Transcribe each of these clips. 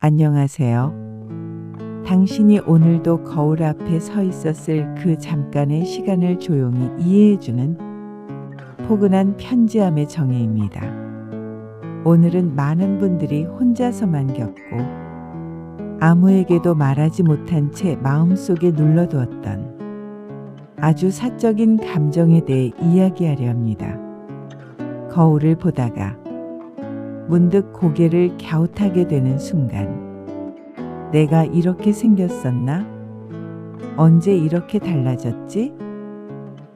안녕하세요. 당신이 오늘도 거울 앞에 서 있었을 그 잠깐의 시간을 조용히 이해해주는 포근한 편지함의 정혜입니다. 오늘은 많은 분들이 혼자서만 겪고 아무에게도 말하지 못한 채 마음속에 눌러두었던 아주 사적인 감정에 대해 이야기하려 합니다. 거울을 보다가 문득 고개를 갸웃하게 되는 순간, 내가 이렇게 생겼었나? 언제 이렇게 달라졌지?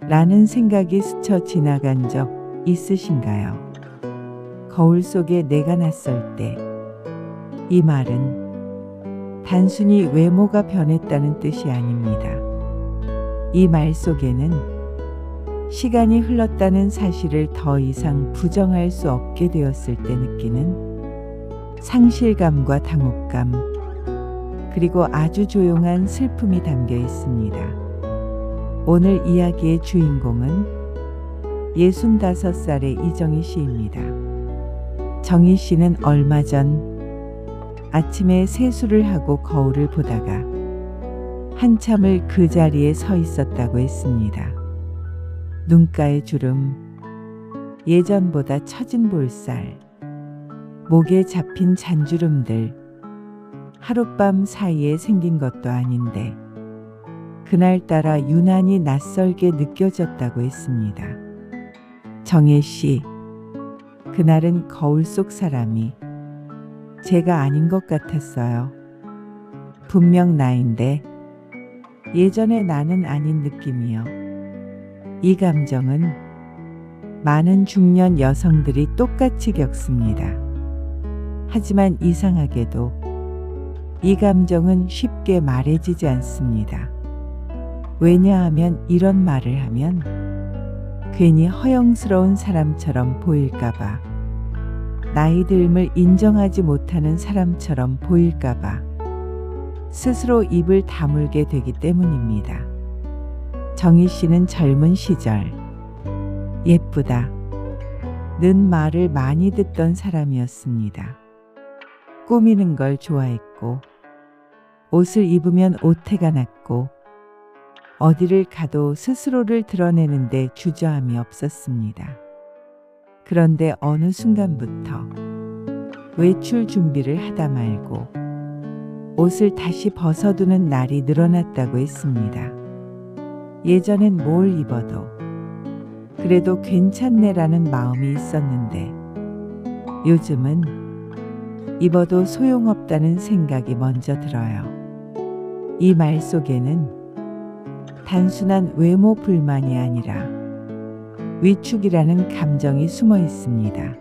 라는 생각이 스쳐 지나간 적 있으신가요? 거울 속에 내가 낯설 때, 이 말은 단순히 외모가 변했다는 뜻이 아닙니다. 이 말 속에는 시간이 흘렀다는 사실을 더 이상 부정할 수 없게 되었을 때 느끼는 상실감과 당혹감, 그리고 아주 조용한 슬픔이 담겨 있습니다. 오늘 이야기의 주인공은 65살의 이정희 씨입니다. 정희 씨는 얼마 전 아침에 세수를 하고 거울을 보다가 한참을 그 자리에 서 있었다고 했습니다. 눈가의 주름, 예전보다 처진 볼살, 목에 잡힌 잔주름들, 하룻밤 사이에 생긴 것도 아닌데 그날따라 유난히 낯설게 느껴졌다고 했습니다. 정혜 씨, 그날은 거울 속 사람이 제가 아닌 것 같았어요. 분명 나인데 예전의 나는 아닌 느낌이요. 이 감정은 많은 중년 여성들이 똑같이 겪습니다. 하지만 이상하게도 이 감정은 쉽게 말해지지 않습니다. 왜냐하면 이런 말을 하면 괜히 허영스러운 사람처럼 보일까봐, 나이 듦을 인정하지 못하는 사람처럼 보일까봐 스스로 입을 다물게 되기 때문입니다. 정희 씨는 젊은 시절 예쁘다 는 말을 많이 듣던 사람이었습니다. 꾸미는 걸 좋아했고, 옷을 입으면 오태가 났고, 어디를 가도 스스로를 드러내는데 주저함이 없었습니다. 그런데 어느 순간부터 외출 준비를 하다 말고 옷을 다시 벗어두는 날이 늘어났다고 했습니다. 예전엔 뭘 입어도 그래도 괜찮네라는 마음이 있었는데 요즘은 입어도 소용없다는 생각이 먼저 들어요. 이 말 속에는 단순한 외모 불만이 아니라 위축이라는 감정이 숨어 있습니다.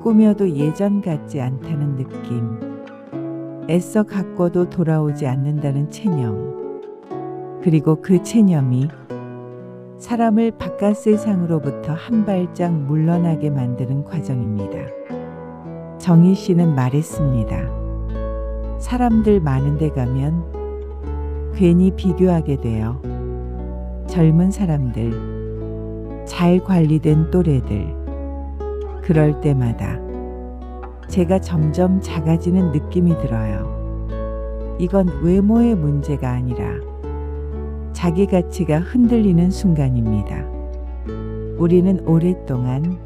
꾸며도 예전 같지 않다는 느낌, 애써 가꿔도 돌아오지 않는다는 체념, 그리고 그 체념이 사람을 바깥 세상으로부터 한 발짝 물러나게 만드는 과정입니다. 정희 씨는 말했습니다. 사람들 많은 데 가면 괜히 비교하게 돼요. 젊은 사람들, 잘 관리된 또래들. 그럴 때마다 제가 점점 작아지는 느낌이 들어요. 이건 외모의 문제가 아니라 자기 가치가 흔들리는 순간입니다. 우리는 오랫동안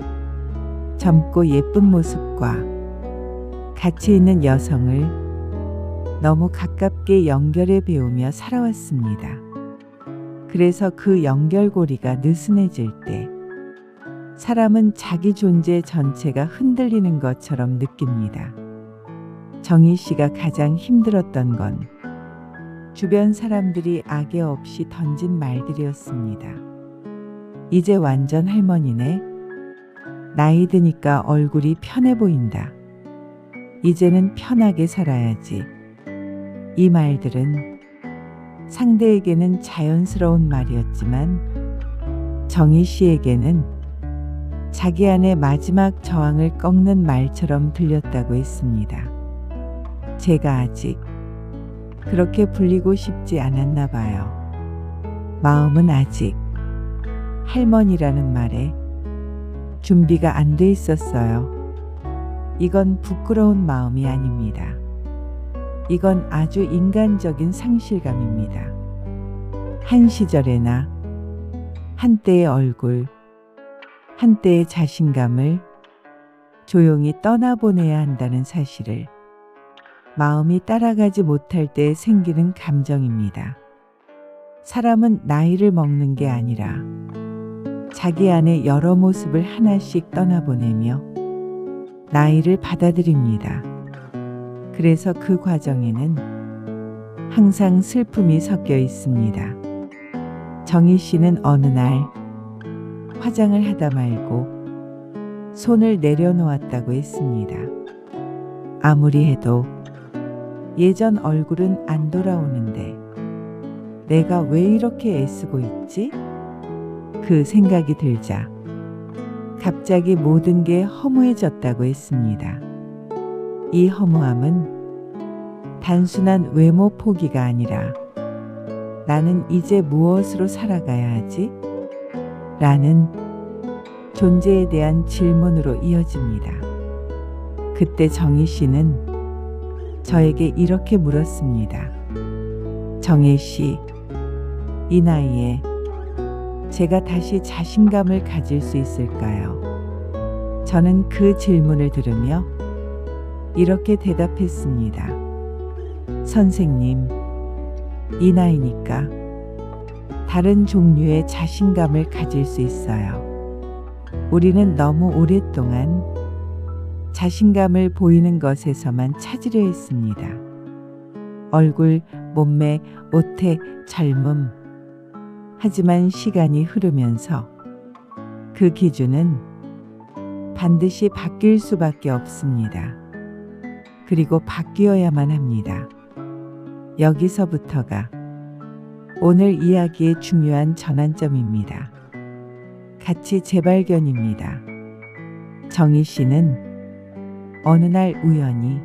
젊고 예쁜 모습과 가치 있는 여성을 너무 가깝게 연결해 배우며 살아왔습니다. 그래서 그 연결고리가 느슨해질 때 사람은 자기 존재 전체가 흔들리는 것처럼 느낍니다. 정희 씨가 가장 힘들었던 건 주변 사람들이 악의 없이 던진 말들이었습니다. 이제 완전 할머니네. 나이 드니까 얼굴이 편해 보인다. 이제는 편하게 살아야지. 이 말들은 상대에게는 자연스러운 말이었지만 정희 씨에게는 자기 안의 마지막 저항을 꺾는 말처럼 들렸다고 했습니다. 제가 아직 그렇게 불리고 싶지 않았나 봐요. 마음은 아직 할머니라는 말에 준비가 안 돼 있었어요. 이건 부끄러운 마음이 아닙니다. 이건 아주 인간적인 상실감입니다. 한 시절의 나, 한때의 얼굴, 한때의 자신감을 조용히 떠나보내야 한다는 사실을 마음이 따라가지 못할 때 생기는 감정입니다. 사람은 나이를 먹는 게 아니라 자기 안에 여러 모습을 하나씩 떠나보내며 나이를 받아들입니다. 그래서 그 과정에는 항상 슬픔이 섞여 있습니다. 정희 씨는 어느 날 화장을 하다 말고 손을 내려놓았다고 했습니다. 아무리 해도 예전 얼굴은 안 돌아오는데 내가 왜 이렇게 애쓰고 있지? 그 생각이 들자 갑자기 모든 게 허무해졌다고 했습니다. 이 허무함은 단순한 외모 포기가 아니라 나는 이제 무엇으로 살아가야 하지? 라는 존재에 대한 질문으로 이어집니다. 그때 정희 씨는 저에게 이렇게 물었습니다. 정혜 씨, 이 나이에 제가 다시 자신감을 가질 수 있을까요? 저는 그 질문을 들으며 이렇게 대답했습니다. 선생님, 이 나이니까 다른 종류의 자신감을 가질 수 있어요. 우리는 너무 오랫동안 자신감을 보이는 것에서만 찾으려 했습니다. 얼굴, 몸매, 옷의 젊음. 하지만 시간이 흐르면서 그 기준은 반드시 바뀔 수밖에 없습니다. 그리고 바뀌어야만 합니다. 여기서부터가 오늘 이야기의 중요한 전환점입니다. 가치 재발견입니다. 정희 씨는 어느 날 우연히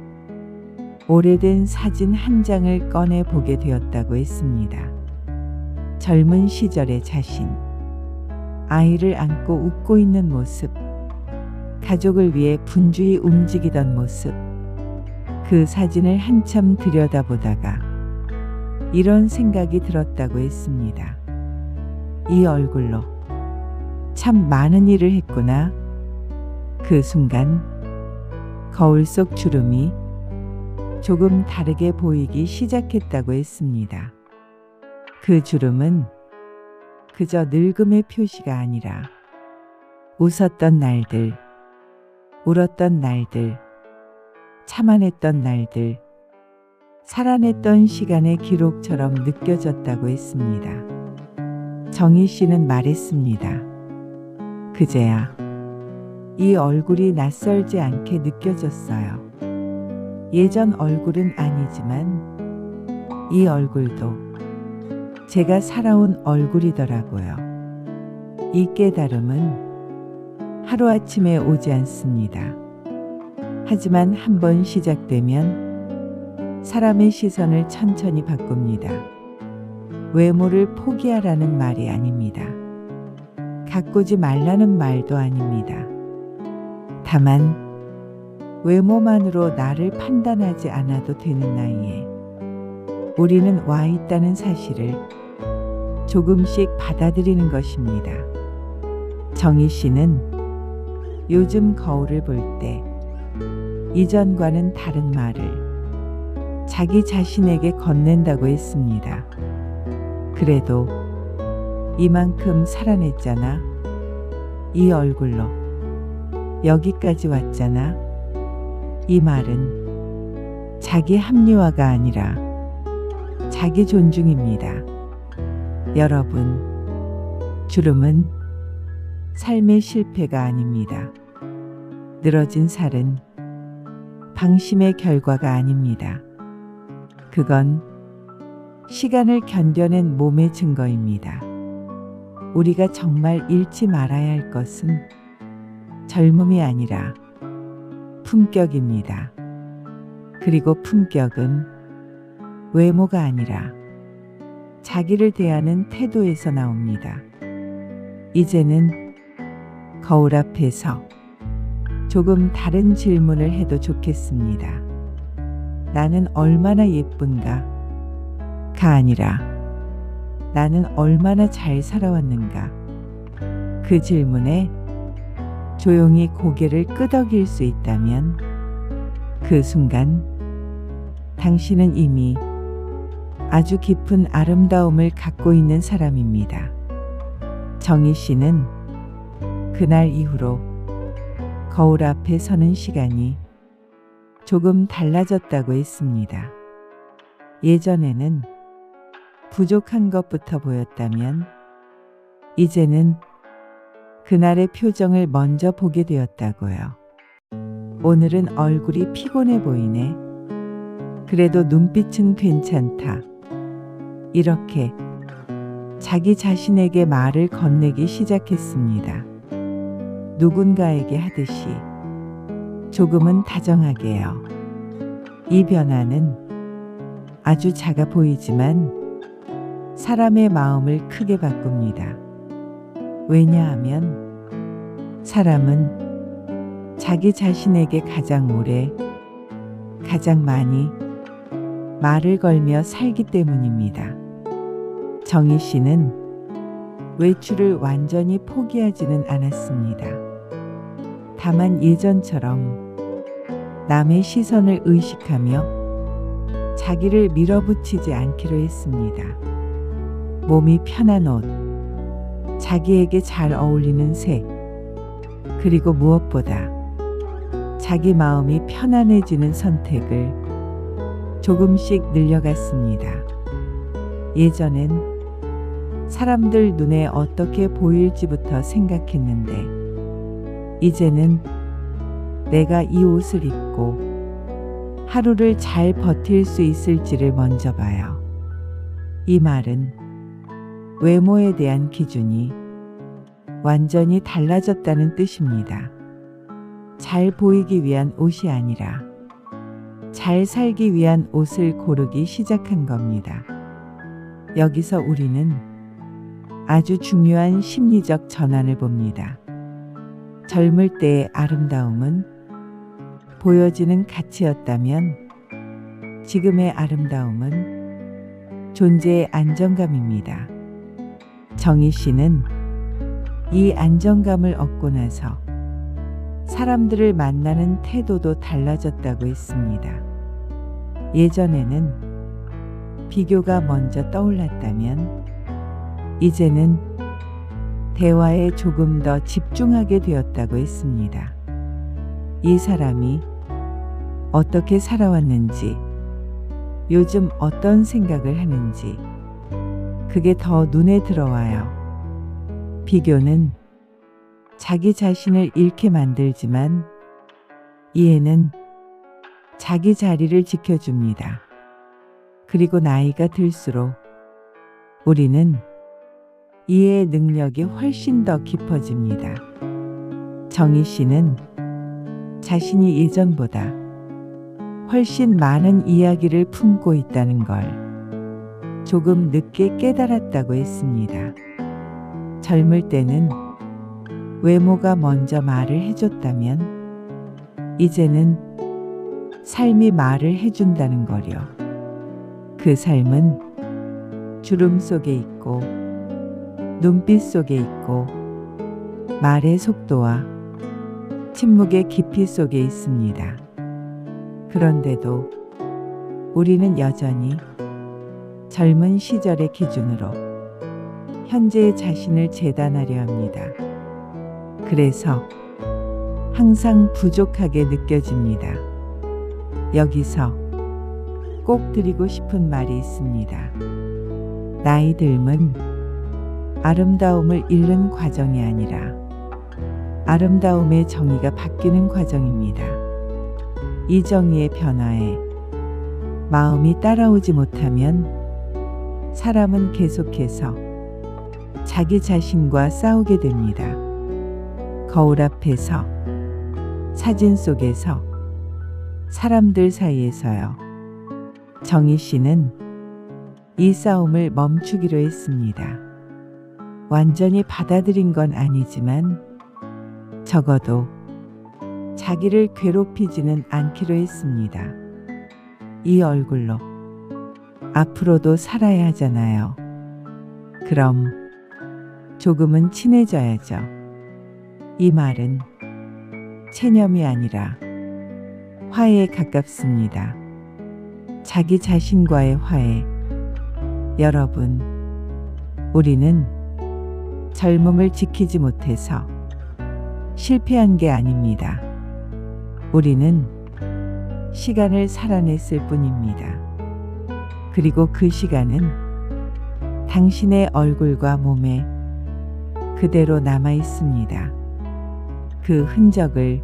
오래된 사진 한 장을 꺼내 보게 되었다고 했습니다. 젊은 시절의 자신, 아이를 안고 웃고 있는 모습, 가족을 위해 분주히 움직이던 모습. 그 사진을 한참 들여다보다가 이런 생각이 들었다고 했습니다. 이 얼굴로 참 많은 일을 했구나. 그 순간 거울 속 주름이 조금 다르게 보이기 시작했다고 했습니다. 그 주름은 그저 늙음의 표시가 아니라 웃었던 날들, 울었던 날들, 참아냈던 날들, 살아냈던 시간의 기록처럼 느껴졌다고 했습니다. 정희 씨는 말했습니다. 그제야 이 얼굴이 낯설지 않게 느껴졌어요. 예전 얼굴은 아니지만 이 얼굴도 제가 살아온 얼굴이더라고요. 이 깨달음은 하루아침에 오지 않습니다. 하지만 한번 시작되면 사람의 시선을 천천히 바꿉니다. 외모를 포기하라는 말이 아닙니다. 가꾸지 말라는 말도 아닙니다. 다만 외모만으로 나를 판단하지 않아도 되는 나이에 우리는 와 있다는 사실을 조금씩 받아들이는 것입니다. 정희 씨는 요즘 거울을 볼 때 이전과는 다른 말을 자기 자신에게 건넨다고 했습니다. 그래도 이만큼 살아냈잖아. 이 얼굴로 여기까지 왔잖아. 이 말은 자기 합리화가 아니라 자기 존중입니다. 여러분, 주름은 삶의 실패가 아닙니다. 늘어진 살은 방심의 결과가 아닙니다. 그건 시간을 견뎌낸 몸의 증거입니다. 우리가 정말 잃지 말아야 할 것은 젊음이 아니라 품격입니다. 그리고 품격은 외모가 아니라 자기를 대하는 태도에서 나옵니다. 이제는 거울 앞에서 조금 다른 질문을 해도 좋겠습니다. 나는 얼마나 예쁜가? 가 아니라 나는 얼마나 잘 살아왔는가? 그 질문에 조용히 고개를 끄덕일 수 있다면 그 순간 당신은 이미 아주 깊은 아름다움을 갖고 있는 사람입니다. 정희 씨는 그날 이후로 거울 앞에 서는 시간이 조금 달라졌다고 했습니다. 예전에는 부족한 것부터 보였다면 이제는 그날의 표정을 먼저 보게 되었다고요. 오늘은 얼굴이 피곤해 보이네. 그래도 눈빛은 괜찮다. 이렇게 자기 자신에게 말을 건네기 시작했습니다. 누군가에게 하듯이 조금은 다정하게요. 이 변화는 아주 작아 보이지만 사람의 마음을 크게 바꿉니다. 왜냐하면 사람은 자기 자신에게 가장 오래, 가장 많이 말을 걸며 살기 때문입니다. 정희 씨는 외출을 완전히 포기하지는 않았습니다. 다만 예전처럼 남의 시선을 의식하며 자기를 밀어붙이지 않기로 했습니다. 몸이 편한 옷, 자기에게 잘 어울리는 색, 그리고 무엇보다 자기 마음이 편안해지는 선택을 조금씩 늘려갔습니다. 예전엔 사람들 눈에 어떻게 보일지부터 생각했는데 이제는 내가 이 옷을 입고 하루를 잘 버틸 수 있을지를 먼저 봐요. 이 말은 외모에 대한 기준이 완전히 달라졌다는 뜻입니다. 잘 보이기 위한 옷이 아니라 잘 살기 위한 옷을 고르기 시작한 겁니다. 여기서 우리는 아주 중요한 심리적 전환을 봅니다. 젊을 때의 아름다움은 보여지는 가치였다면 지금의 아름다움은 존재의 안정감입니다. 정희 씨는 이 안정감을 얻고 나서 사람들을 만나는 태도도 달라졌다고 했습니다. 예전에는 비교가 먼저 떠올랐다면 이제는 대화에 조금 더 집중하게 되었다고 했습니다. 이 사람이 어떻게 살아왔는지, 요즘 어떤 생각을 하는지, 그게 더 눈에 들어와요. 비교는 자기 자신을 잃게 만들지만 이해는 자기 자리를 지켜줍니다. 그리고 나이가 들수록 우리는 이해의 능력이 훨씬 더 깊어집니다. 정희 씨는 자신이 예전보다 훨씬 많은 이야기를 품고 있다는 걸 조금 늦게 깨달았다고 했습니다. 젊을 때는 외모가 먼저 말을 해줬다면 이제는 삶이 말을 해준다는 거려. 그 삶은 주름 속에 있고 눈빛 속에 있고 말의 속도와 침묵의 깊이 속에 있습니다. 그런데도 우리는 여전히 젊은 시절의 기준으로 현재의 자신을 재단하려 합니다. 그래서 항상 부족하게 느껴집니다. 여기서 꼭 드리고 싶은 말이 있습니다. 나이 듦은 아름다움을 잃는 과정이 아니라 아름다움의 정의가 바뀌는 과정입니다. 이 정의의 변화에 마음이 따라오지 못하면 사람은 계속해서 자기 자신과 싸우게 됩니다. 거울 앞에서, 사진 속에서, 사람들 사이에서요. 정희 씨는 이 싸움을 멈추기로 했습니다. 완전히 받아들인 건 아니지만 적어도 자기를 괴롭히지는 않기로 했습니다. 이 얼굴로 앞으로도 살아야 하잖아요. 그럼 조금은 친해져야죠. 이 말은 체념이 아니라 화해에 가깝습니다. 자기 자신과의 화해. 여러분, 우리는 젊음을 지키지 못해서 실패한 게 아닙니다. 우리는 시간을 살아냈을 뿐입니다. 그리고 그 시간은 당신의 얼굴과 몸에 그대로 남아 있습니다. 그 흔적을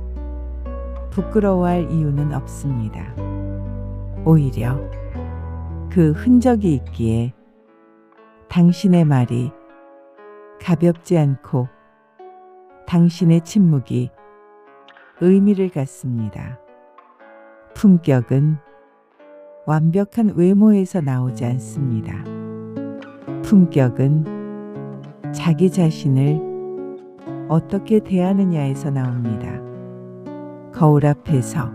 부끄러워할 이유는 없습니다. 오히려 그 흔적이 있기에 당신의 말이 가볍지 않고 당신의 침묵이 의미를 갖습니다. 품격은 완벽한 외모에서 나오지 않습니다. 품격은 자기 자신을 어떻게 대하느냐에서 나옵니다. 거울 앞에서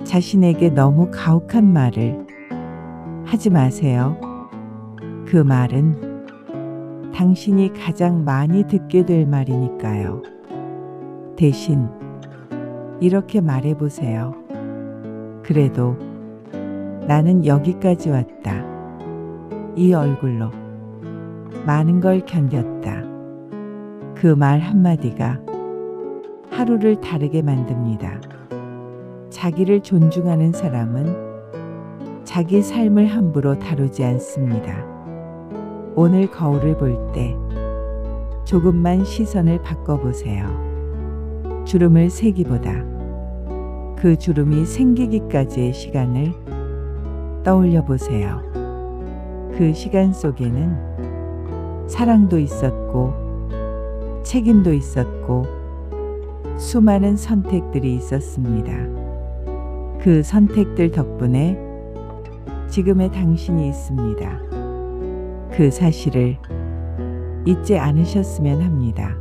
자신에게 너무 가혹한 말을 하지 마세요. 그 말은 당신이 가장 많이 듣게 될 말이니까요. 대신 이렇게 말해보세요. 그래도 나는 여기까지 왔다. 이 얼굴로 많은 걸 견뎠다. 그 말 한마디가 하루를 다르게 만듭니다. 자기를 존중하는 사람은 자기 삶을 함부로 다루지 않습니다. 오늘 거울을 볼 때 조금만 시선을 바꿔보세요. 주름을 세기보다 그 주름이 생기기까지의 시간을 떠올려 보세요. 그 시간 속에는 사랑도 있었고 책임도 있었고 수많은 선택들이 있었습니다. 그 선택들 덕분에 지금의 당신이 있습니다. 그 사실을 잊지 않으셨으면 합니다.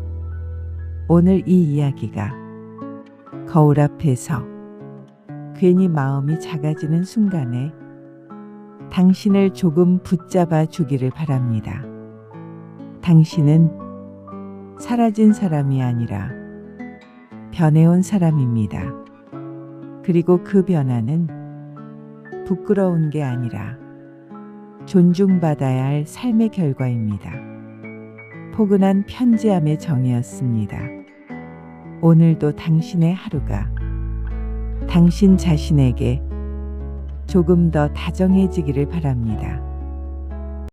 오늘 이 이야기가 거울 앞에서 괜히 마음이 작아지는 순간에 당신을 조금 붙잡아 주기를 바랍니다. 당신은 사라진 사람이 아니라 변해온 사람입니다. 그리고 그 변화는 부끄러운 게 아니라 존중받아야 할 삶의 결과입니다. 포근한 편지함의 정이었습니다. 오늘도 당신의 하루가 당신 자신에게 조금 더 다정해지기를 바랍니다.